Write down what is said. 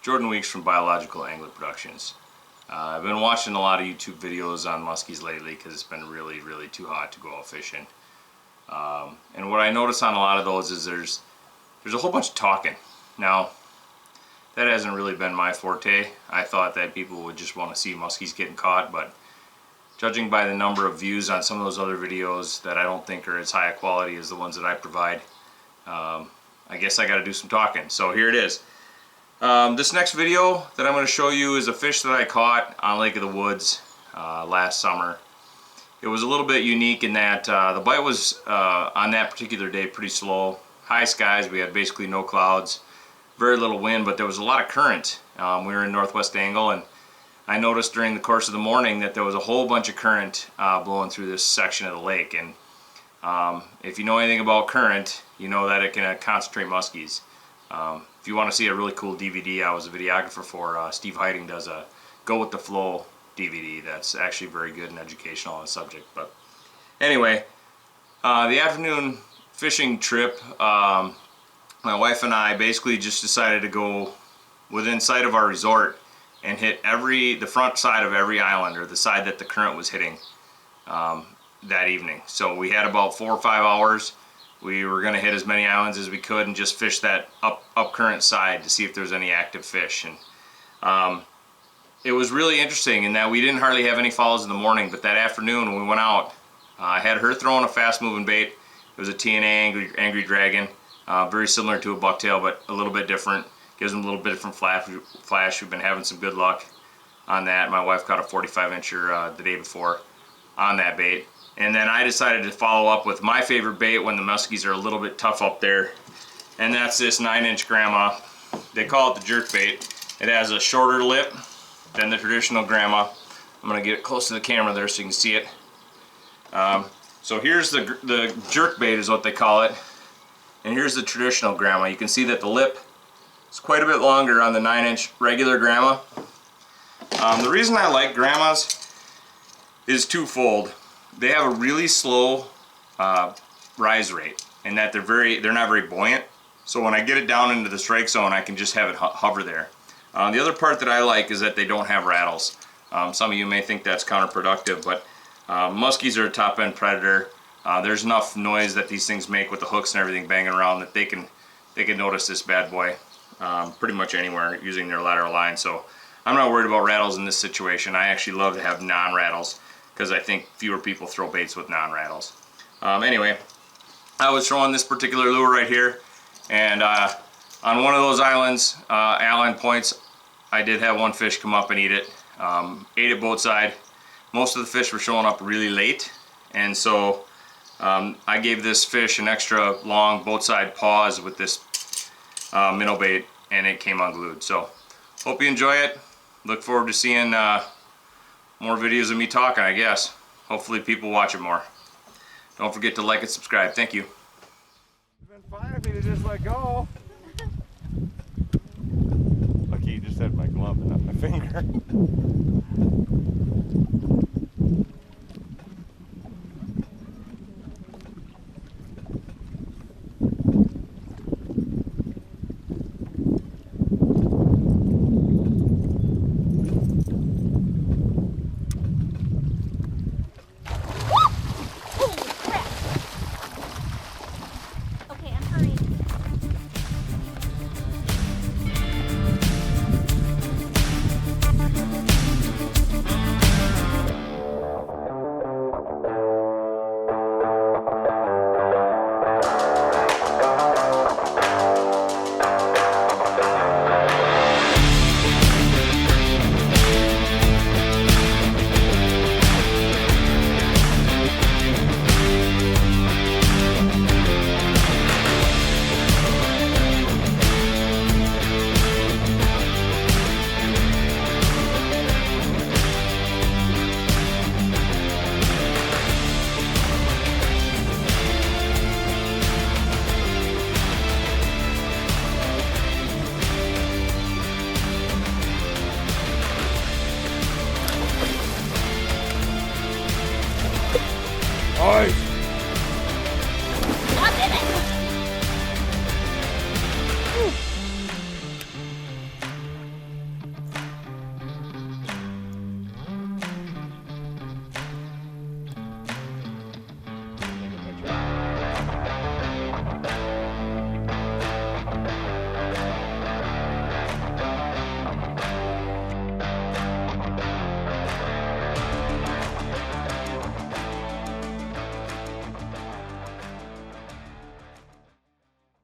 Jordan Weeks from Biological Angler Productions. I've been watching a lot of YouTube videos on muskies lately because it's been really too hot to go out fishing. And what I notice on a lot of those is there's a whole bunch of talking. Now, that hasn't really been my forte. I thought that people would just want to see muskies getting caught, but judging by the number of views on some of those other videos that I don't think are as high a quality as the ones that I provide, I guess I got to do some talking. So here it is. This next video that I'm going to show you is a fish that I caught on Lake of the Woods last summer. It was a little bit unique in that the bite was on that particular day pretty slow. High skies, we had basically no clouds, very little wind, but there was a lot of current. We were in northwest angle, and I noticed during the course of the morning that there was a whole bunch of current blowing through this section of the lake. And if you know anything about current, you know that it can concentrate muskies. If you want to see a really cool DVD I was a videographer for, Steve Heiting does a Go With The Flow DVD that's actually very good and educational on the subject. But anyway, the afternoon fishing trip, my wife and I basically just decided to go within sight of our resort and hit the front side of every island, or the side that the current was hitting that evening. So we had about 4 or 5 hours. We were going to hit as many islands as we could and just fish that up current side to see if there's any active fish. And it was really interesting in that we didn't hardly have any follows in the morning, but that afternoon when we went out, I had her throwing a fast moving bait. It was a TNA Angry Dragon, very similar to a bucktail, but a little bit different. Gives them a little bit different flash. We've been having some good luck on that. My wife caught a 45-incher the day before on that bait. And then I decided to follow up with my favorite bait when the muskies are a little bit tough up there. And that's this 9-inch grandma. They call it the jerk bait. It has a shorter lip than the traditional grandma. I'm going to get it close to the camera there so you can see it. So here's the jerk bait is what they call it. And here's the traditional grandma. You can see that the lip is quite a bit longer on the 9-inch regular grandma. The reason I like grandmas is twofold. They have a really slow rise rate, in that they're not very buoyant. So when I get it down into the strike zone, I can just have it hover there. The other part that I like is that they don't have rattles. Some of you may think that's counterproductive, but muskies are a top-end predator. There's enough noise that these things make with the hooks and everything banging around that they can notice this bad boy pretty much anywhere using their lateral line. So I'm not worried about rattles in this situation. I actually love to have non-rattles, because I think fewer people throw baits with non-rattles. Anyway, I was throwing this particular lure right here, and on one of those islands, Allen Points, I did have one fish come up and eat it. Ate it boat side. Most of the fish were showing up really late, and so I gave this fish an extra long boat side pause with this minnow bait, and it came unglued. So hope you enjoy it. Look forward to seeing more videos of me talking, I guess. Hopefully people watch it more. Don't forget to like and subscribe. Thank you. It's been fine if you just let go. Lucky you just had my glove and not my finger. Nice.